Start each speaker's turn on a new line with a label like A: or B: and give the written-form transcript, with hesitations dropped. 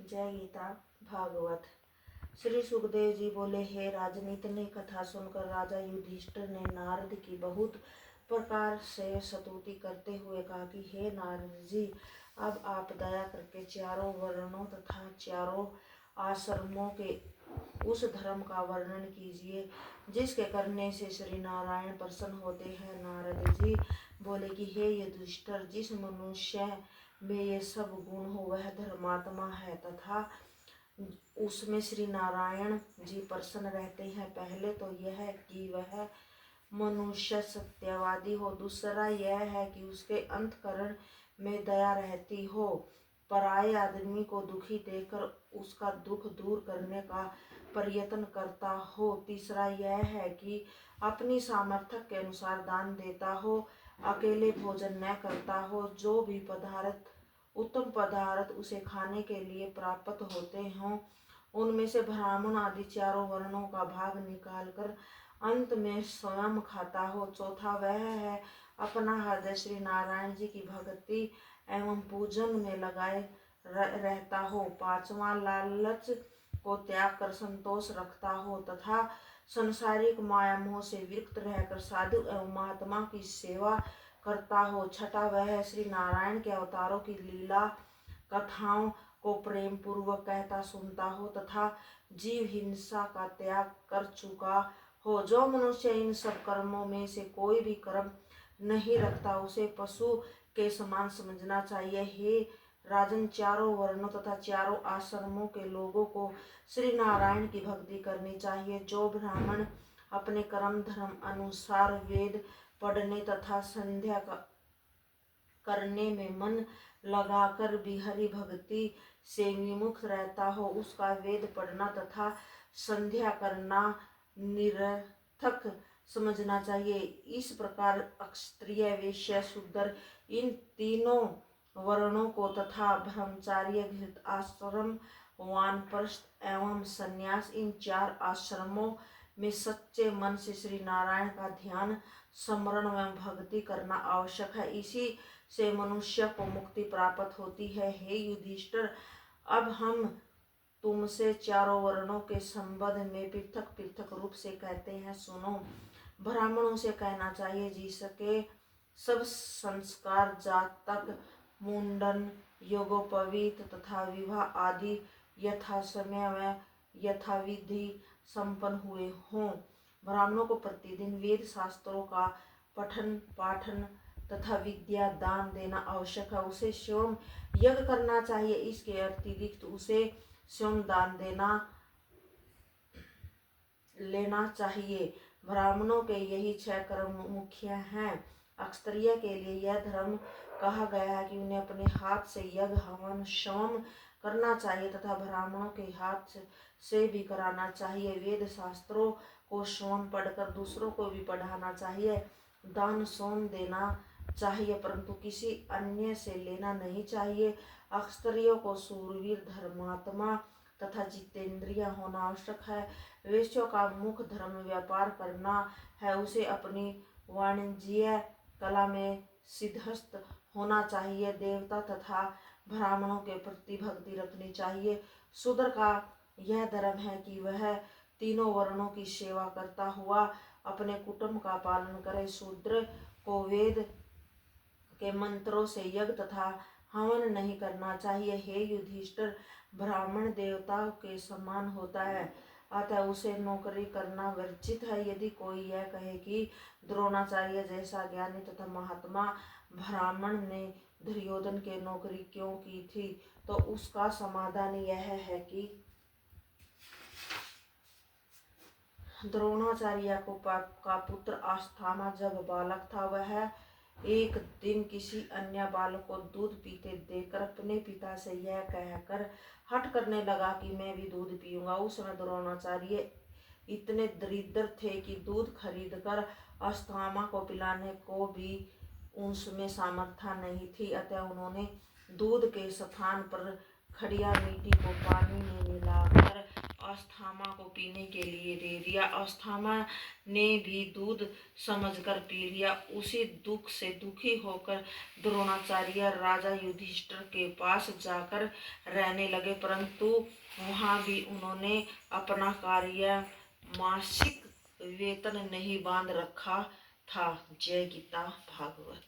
A: जय गीता भागवत। श्री सुखदेव जी बोले, हे राजन, इतनी कथा सुनकर राजा युधिष्ठिर ने नारद की बहुत प्रकार से स्तुति करते हुए कहा कि हे नारद जी, अब आप दया करके चारों वर्णों तथा चारों आश्रमों के उस धर्म का वर्णन कीजिए जिसके करने से श्री नारायण प्रसन्न होते हैं। नारद जी बोले कि हे युधिष्ठिर, जिस मनुष्य में ये सब गुण हो वह धर्मात्मा है तथा उसमें श्री नारायण जी प्रसन्न रहते हैं। पहले तो यह है कि वह मनुष्य सत्यवादी हो, दूसरा यह है कि उसके अंतकरण में दया रहती हो, पराये आदमी को दुखी देखकर उसका दुख दूर करने का प्रयत्न करता हो, तीसरा यह है कि अपनी सामर्थ्य के अनुसार दान देता हो, अकेले भोजन न करता हो, जो भी पदार्थ उत्तम पदार्थ उसे खाने के लिए प्राप्त होते हों उनमें से ब्राह्मण आदि चारों वर्णों का भाग निकालकर अंत में स्वयं खाता हो, चौथा वह है अपना हृदय श्री नारायण जी की भक्ति एवं पूजन में लगाए रहता हो, पांचवा लालच को त्याग कर संतोष रखता हो तथा संसारिक माया मोह से विरक्त रहकर साधु एवं महात्मा की सेवा करता हो, छठा वह श्री नारायण के अवतारों की लीला कथाओं को प्रेम पूर्वक कहता सुनता हो तथा जीव हिंसा का त्याग कर चुका हो। जो मनुष्य इन सब कर्मों में से कोई भी कर्म नहीं रखता उसे पशु के समान समझना चाहिए। हे राजन, चारों वर्णों तथा चारों आश्रमों के लोगों को श्री नारायण की भक्ति करनी चाहिए। जो ब्राह्मण अपने कर्म धर्म अनुसार वेद पढ़ने तथा संध्या करने में मन लगाकर भी हरि भक्ति से विमुख रहता हो, उसका वेद पढ़ना तथा संध्या करना निरर्थक समझना चाहिए। इस प्रकार क्षत्रिय, वैश्य, शूद्र इन तीनों वर्णों को तथा ब्रह्मचार्य, गृहस्थ आश्रम, वानप्रस्थ एवं संन्यास इन चार आश्रमों में सच्चे मन से श्री नारायण का ध्यान, स्मरण एवं भक्ति करना आवश्यक है। इसी से मनुष्य को मुक्ति प्राप्त होती है। हे युधिष्ठिर, अब हम तुमसे चारों वर्णों के संबंध में पृथक पृथक रूप से कहते हैं, सुनो। ब्राह्मणों से कहना चाहिए जिसके सब संस्कार जातक, मुंडन, यज्ञोपवीत तथा विवाह आदि यथा समय व यथाविधि संपन्न हुए हों। ब्राह्मणों को प्रतिदिन वेद शास्त्रों का पठन पाठन तथा विद्या दान देना आवश्यक है। उसे स्वयं यज्ञ करना चाहिए, इसके अतिरिक्त उसे स्वयं दान लेना चाहिए। ब्राह्मणों के यही 6 कर्म मुख्य हैं। क्षत्रिय के लिए यह धर्म कहा गया है कि उन्हें अपने हाथ से यज्ञ हवन शम करना चाहिए तथा ब्राह्मणों के हाथ से भी कराना चाहिए। वेद शास्त्रों को स्वयं पढ़कर दूसरों को भी पढ़ाना चाहिए। दान स्वयं देना चाहिए परंतु किसी अन्य से लेना नहीं चाहिए। क्षत्रियों को शूरवीर, धर्मात्मा तथा जितेंद्रिय होना आवश्यक है। वैश्यों का मुख्य धर्म व्यापार करना है, उसे अपनी वाणिज्य कला में सिद्धहस्त होना चाहिए। देवता तथा ब्राह्मणों के प्रति भक्ति रखनी चाहिए। शूद्र का यह धर्म है कि वह तीनों वर्णों की सेवा करता हुआ अपने कुटुंब का पालन करे। शूद्र को वेद के मंत्रों से यज्ञ तथा हवन नहीं करना चाहिए। हे युधिष्ठिर, ब्राह्मण देवताओं के समान होता है, अतः उसे नौकरी करना वर्जित है। यदि कोई यह कहे कि द्रोणाचार्य जैसा ज्ञानी तथा महात्मा ब्राह्मण ने दुर्योधन के नौकरी क्यों की थी, तो उसका समाधान यह है कि द्रोणाचार्य का पुत्र अश्वत्थामा जब बालक था, वह एक दिन किसी अन्य बालक को दूध पीते देखकर अपने पिता से यह कहकर हठ करने लगा कि मैं भी दूध पीऊंगा। उस समय द्रोणाचार्य इतने दरिद्र थे कि दूध खरीदकर अश्वत्थामा को पिलाने को भी उसमें सामर्थ्य नहीं थी, अतः उन्होंने दूध के स्थान पर खड़िया मिट्टी को पानी में मिलाकर अस्थामा को पीने के लिए दे दिया। अस्थामा ने भी दूध समझकर पी लिया। उसी दुख से दुखी होकर द्रोणाचार्य राजा युधिष्ठिर के पास जाकर रहने लगे, परंतु वहाँ भी उन्होंने अपना कार्य मासिक वेतन नहीं बांध रखा था। जय गीता भागवत।